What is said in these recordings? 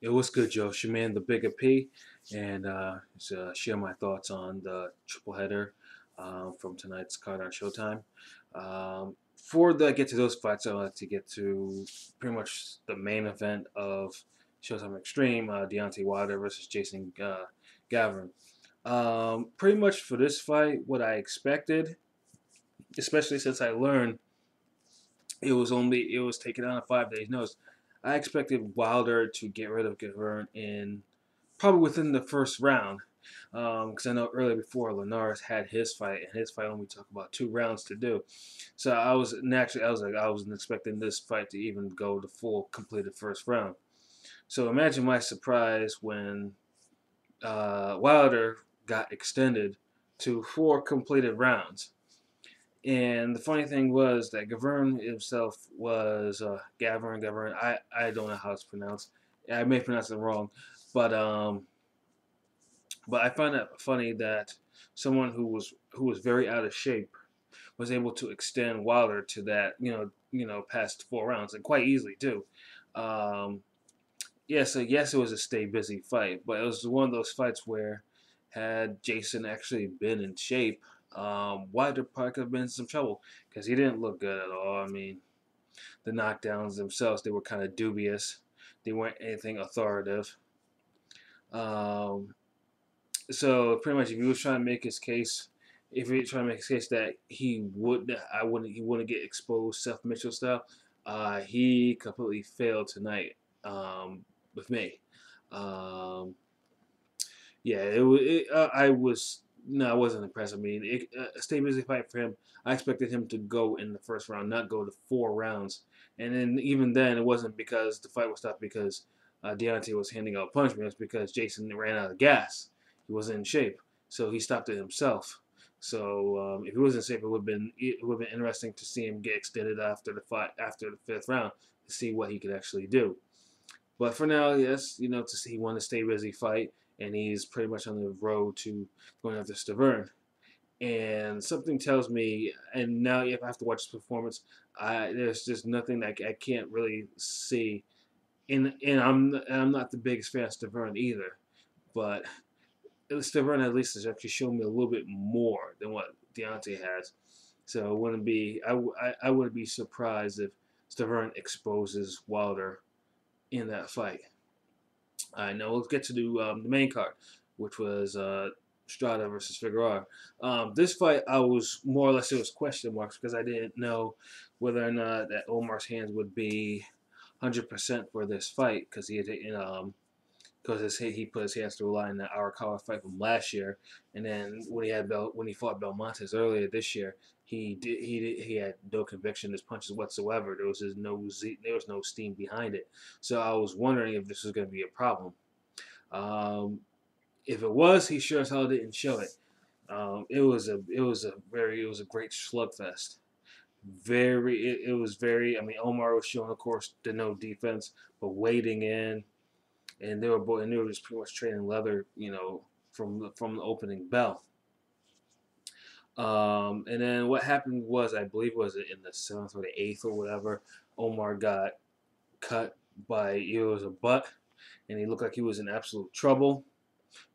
It was good, Joe. Shaman the Bigga P, and share my thoughts on the triple header from tonight's card on Showtime. Before I get to those fights, I like to get to pretty much the main event of Showtime Extreme, Deontay Wilder versus Jason Gavern. Pretty much for this fight, what I expected, especially since I learned it was taken on a 5 days notice. I expected Wilder to get rid of Gavern in probably within the first round, because I know earlier before Linares had his fight, and his fight only took about 2 rounds to do. So I wasn't expecting this fight to even go the full completed first round. So imagine my surprise when Wilder got extended to 4 completed rounds. And the funny thing was that Gavern himself was Gavern. I don't know how it's pronounced. I may pronounce it wrong, but um, but I find it funny that someone who was very out of shape was able to extend Wilder to that past 4 rounds and quite easily too. Um, yes, it was a stay busy fight, but it was one of those fights where had Jason actually been in shape, Wilder probably could have been in some trouble because he didn't look good at all. I mean, the knockdowns themselves, they were kind of dubious. They weren't anything authoritative. Um, so pretty much, if he was trying to make his case, if he was trying to make his case that he wouldn't get exposed, Seth Mitchell style, he completely failed tonight with me. Um, yeah, it was. I was no, I wasn't impressed. I mean, a stay busy fight for him. I expected him to go in the first round, not go to 4 rounds. And then even then, it wasn't because the fight was stopped because Deontay was handing out punishment. It was because Jason ran out of gas. He wasn't in shape, so he stopped it himself. So if he wasn't safe, it would have been interesting to see him get extended after the fight after the fifth round to see what he could actually do. But for now, yes, to see he won the stay busy fight, and he's pretty much on the road to going after Stavern. And something tells me, and now if I have to watch his performance, there's just nothing that I can't really see. And I'm not the biggest fan of Stavern either, but Stavern at least has actually shown me a little bit more than what Deontay has. So I wouldn't be surprised if Stavern exposes Wilder in that fight. I know. Let's get to the main card, which was Strada versus Figueroa. This fight, I was more or less it was question marks because I didn't know whether or not that Omar's hands would be 100% for this fight because he put his hands through a line in that Arakawa fight from last year, and then when he fought Belmontes earlier this year, he had no conviction in his punches whatsoever. There was no steam behind it. So I was wondering if this was going to be a problem. Um, if it was, he sure as hell didn't show it. It was a great slugfest. It was very. I mean, Omar was showing, of course, the no defense, but wading in, and they were just pretty much trading leather, from the opening bell. And then what happened was, I believe, was it in the seventh or the eighth or whatever, Omar got cut by it was a butt, and he looked like he was in absolute trouble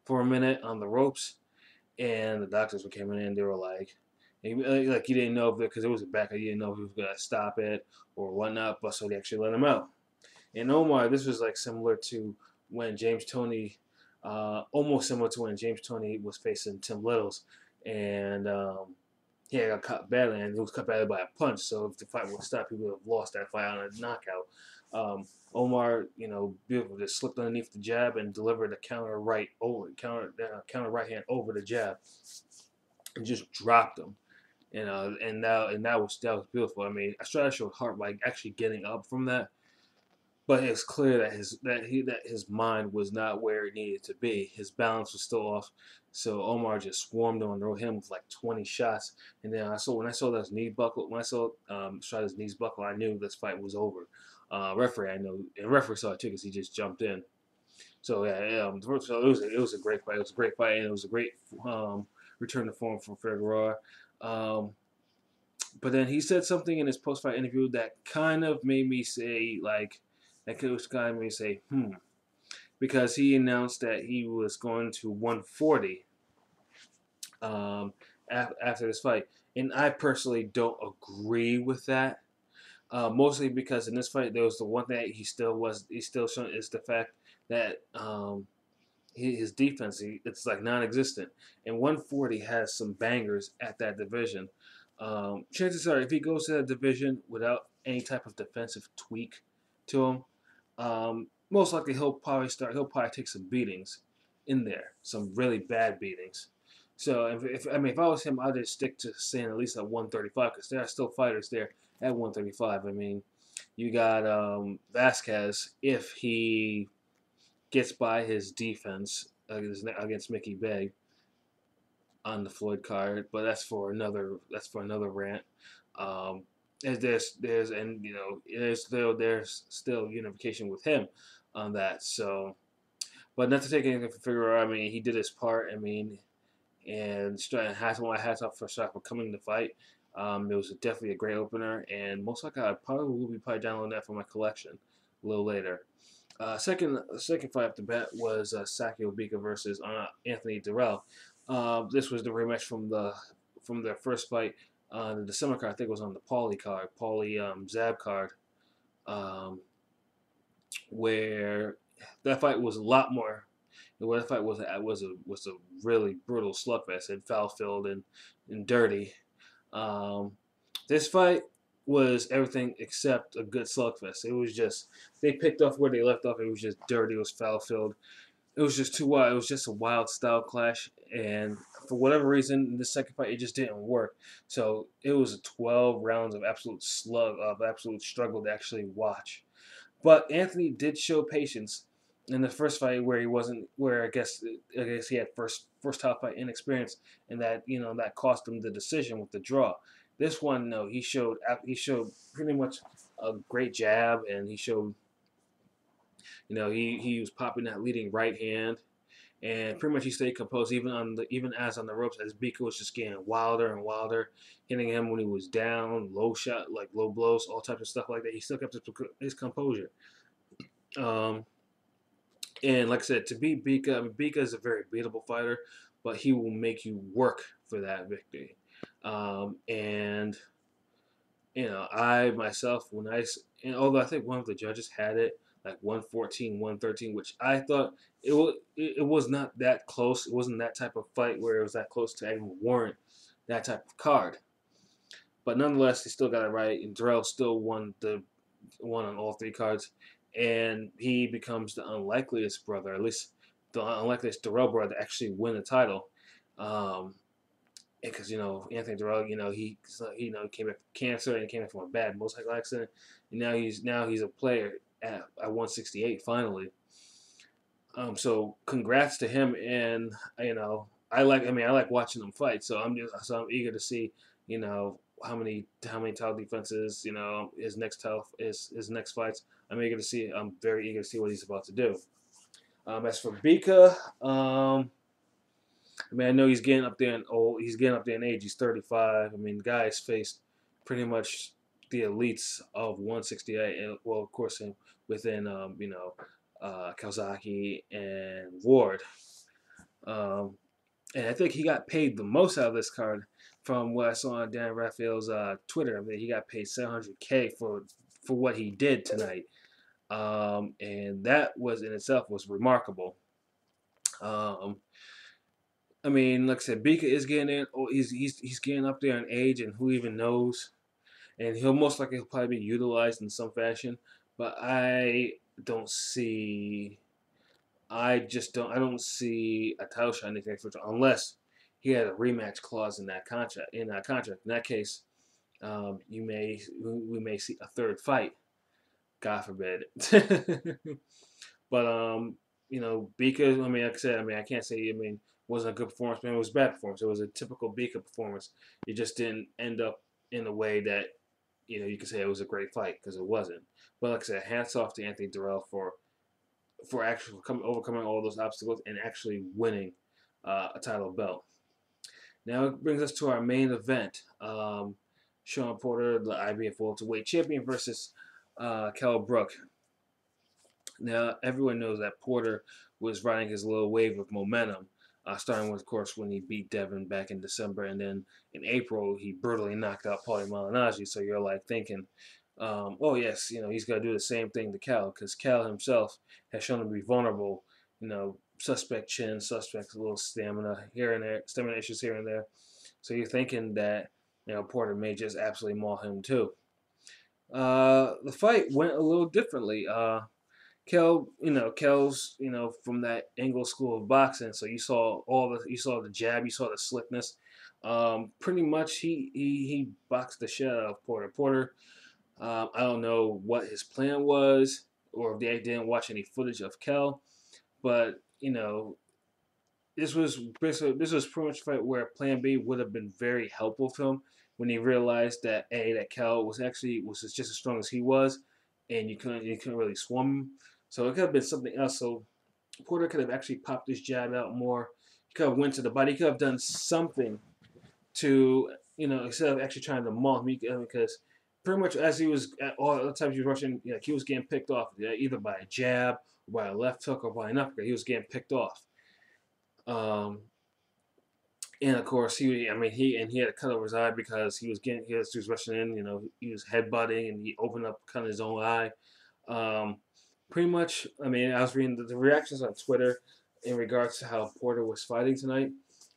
for a minute on the ropes. And the doctors were coming in. They were like, you didn't know if because it was a back, you didn't know if he was gonna stop it or whatnot. But so they actually let him out. And Omar, this was like similar to when James Toney, almost similar to when James Toney was facing Tim Littles, and he got cut badly, and he was cut badly by a punch. So if the fight would stop, he would have lost that fight on a knockout. Omar, beautiful, just slipped underneath the jab and delivered a counter right hand over the jab, and just dropped him. And that was beautiful. I mean, Estrada showed heart by actually getting up from that, but it's clear that his mind was not where it needed to be. His balance was still off. So Omar just swarmed on, rode him with like 20 shots. And then when I saw those knee buckle, when I saw Strada's knees buckle, I knew this fight was over. Referee, I know, and referee saw it too because he just jumped in. So yeah, so it was a great fight. It was a great fight, and it was a great return to form from Figueroa. Um, but then he said something in his post-fight interview that kind of made me say, like, that was kind of made me say, because he announced that he was going to 140 after this fight, and I personally don't agree with that. Mostly because in this fight, there was the one thing that he's still showing is the fact that his defense, it's like non-existent. And 140 has some bangers at that division. Chances are, if he goes to that division without any type of defensive tweak to him, most likely he'll probably take some beatings in there, some really bad beatings. So if I was him, I'd just stick to staying at least at 135 because there are still fighters there at 135. I mean, you got Vasquez if he gets by his defense against Mickey Bay on the Floyd card, but that's for another rant. Um, there's and you know there's still unification with him on that. So, but not to take anything from Figueroa. I mean, he did his part. I mean, and hats my hats off for Shaq for coming to fight. It was definitely a great opener, and most likely I probably will be downloading that for my collection a little later. Second fight up the bat was Sakio Bika versus Anthony Dirrell. This was the rematch from their first fight on the December card. I think it was on the Paulie Zab card, um, where that fight was a lot more. Where that fight was a really brutal slugfest and foul filled and dirty. Um, this fight was everything except a good slugfest. It was just they picked off where they left off. It was just dirty. It was foul filled. It was just too wild. It was just a wild style clash, and for whatever reason, in the second fight it just didn't work. So it was 12 rounds of absolute struggle to actually watch. But Anthony did show patience in the first fight where he wasn't where I guess he had first top fight inexperience and that cost him the decision with the draw. This one, no, he showed pretty much a great jab, and he showed he was popping that leading right hand, and pretty much he stayed composed even as on the ropes as Bika was just getting wilder and wilder, hitting him when he was down, low blows, all types of stuff like that. He still kept his composure. Um, and like I said, to beat Bika, I mean, Bika is a very beatable fighter, but he will make you work for that victory. And I myself, and although I think one of the judges had it like 114, 113, which I thought it was not that close. It wasn't that type of fight where it was that close to even warrant that type of card. But nonetheless, he still got it right, and Dirrell still won on all three cards, and he becomes the unlikeliest brother, at least the unlikeliest Dirrell brother, to actually win the title. Um, because Anthony Dirrell, he came back from cancer and came back from a bad motorcycle accident, and now he's a player at 168 finally. So congrats to him, and I like watching him fight. So I'm eager to see how many title defenses his next fights. I'm very eager to see what he's about to do. As for Bika, I know he's getting up there in old. He's getting up there in age. He's 35. I mean, the guy has faced pretty much the elites of 168, and well, of course, within Kawasaki and Ward. And I think he got paid the most out of this card from what I saw on Dan Raphael's Twitter. I mean, he got paid $700K for what he did tonight, and that was in itself was remarkable. Um, I mean, like I said, Bika is getting in. Oh, he's getting up there in age, and who even knows? And he'll probably be utilized in some fashion. But don't see. I don't see a title shot anything for unless he had a rematch clause in that contract. In that case, we may see a third fight. God forbid. But Bika. I mean, like I said, I can't say. It wasn't a good performance. It was a bad performance. It was a typical Bika performance. It just didn't end up in a way that you could say it was a great fight because it wasn't. But like I said, hats off to Anthony Dirrell for actually overcoming all those obstacles and actually winning a title belt. Now it brings us to our main event. Sean Porter, the IBF welterweight champion, versus Kell Brook. Now, everyone knows that Porter was riding his little wave of momentum, starting with, of course, when he beat Devin back in December, and then in April he brutally knocked out Paulie Malignaggi. So you're like thinking, oh yes, he's got to do the same thing to Cal, because Cal himself has shown to be vulnerable. Suspect chin, suspect little stamina here and there, stamina issues here and there. So you're thinking that Porter may just absolutely maul him too. The fight went a little differently. Kel's, from that Angle school of boxing. So you saw the jab, you saw the slickness. Pretty much, he boxed the shit out of Porter. Porter, I don't know what his plan was, or if they didn't watch any footage of Kel, but this was pretty much a fight where Plan B would have been very helpful to him when he realized that that Cal was just as strong as he was, and you couldn't really swim him. So it could have been something else. So Porter could have actually popped his jab out more. He could have went to the body. He could have done something to instead of actually trying to maul him. Because pretty much as he was all the times he was rushing, he was getting picked off either by a jab, or by a left hook, or by an uppercut. He was getting picked off. Um, and of course, he had to cut over his eye because he was rushing in. He was headbutting and he opened up kind of his own eye. Um, Pretty much, I was reading the reactions on Twitter in regards to how Porter was fighting tonight.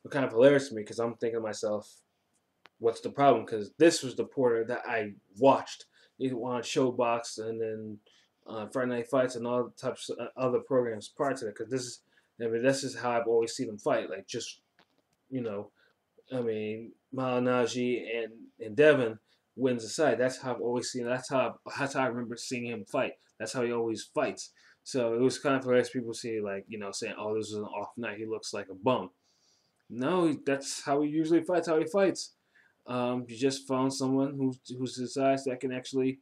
Were kind of hilarious to me because I'm thinking to myself, what's the problem? Because this was the Porter that I watched either on Showbox and then Friday Night Fights and all the types of other programs prior to that. Because this is how I've always seen him fight. Like just you know, Malignaggi and Devin wins the side. That's how I've always seen. That's how I remember seeing him fight. That's how he always fights. So it was kind of hilarious. People see saying, "Oh, this is an off night. He looks like a bum." No, that's how he usually fights. How he fights. You just found someone who's his size that can actually,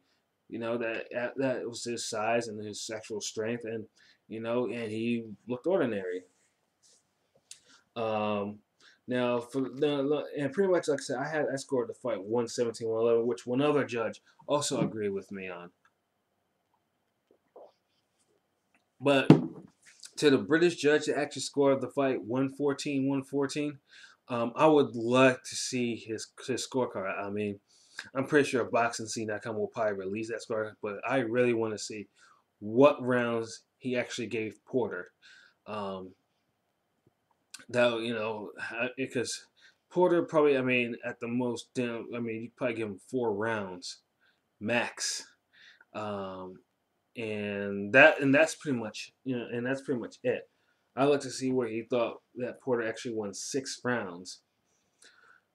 that was his size and his sexual strength, and he looked ordinary. Um, Now, and pretty much like I said, I scored the fight 117-111, which one other judge also agreed with me on. But to the British judge that actually scored the fight 114-114, I would like to see his scorecard. I'm pretty sure BoxingScene.com will probably release that score, but I really want to see what rounds he actually gave Porter. Um, because Porter probably, at the most, you probably give him 4 rounds max, um, and that's pretty much, it. I like to see where he thought that Porter actually won 6 rounds,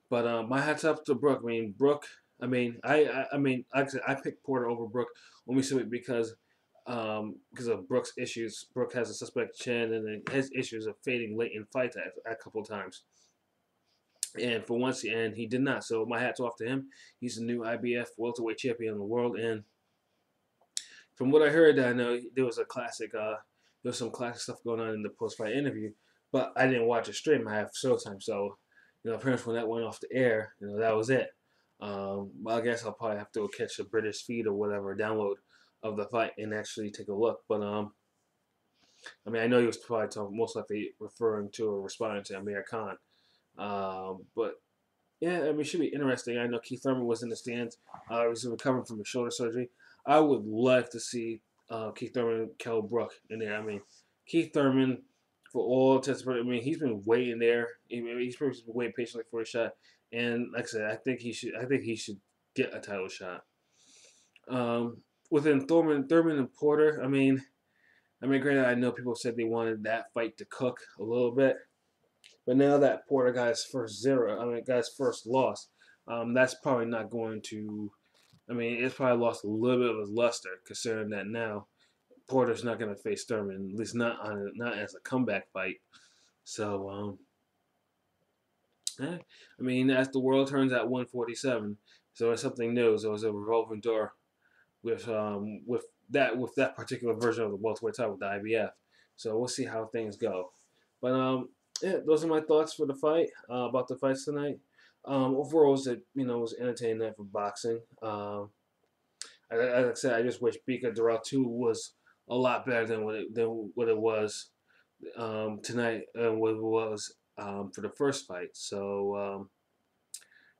but my hats up to Brook. Brook. Like I said, I picked Porter over Brook only simply because of Brook's issues. Brook has a suspect chin, and then his issues of fading late in fights a couple times. And for once, and he did not. So my hat's off to him. He's the new IBF welterweight champion of the world. And from what I heard, I know there was a classic. There was some classic stuff going on in the post-fight interview, but I didn't watch it stream. I have Showtime, so apparently when that went off the air, that was it. Well, I guess I'll probably have to catch a British feed or whatever, download of the fight and actually take a look. But I know he was probably most likely referring to or responding to Amir Khan. But yeah, it should be interesting. I know Keith Thurman was in the stands. He was recovering from his shoulder surgery. I would love to see Keith Thurman and Kell Brook in there. Keith Thurman, for all intents and purposes, he's been waiting there. He's been waiting patiently for a shot. And like I said, I think he should get a title shot. Within Thurman and Porter, granted, I know people said they wanted that fight to cook a little bit. But now that Porter got his first loss, that's probably not going to. It's probably lost a little bit of his luster, considering that now Porter's not going to face Thurman, at least not as a comeback fight. So, as the world turns at 147, so it's something new. So it's a revolving door with that particular version of the welterweight title with the IBF. So we'll see how things go. But yeah, those are my thoughts for the fight about the fights tonight. Overall, it was an entertaining night for boxing. Like I said, I just wish Bika-Dirrell 2 was a lot better than what it was tonight and what it was for the first fight. So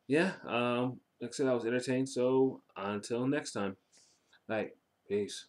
yeah, like I said, I was entertained. So until next time, like peace.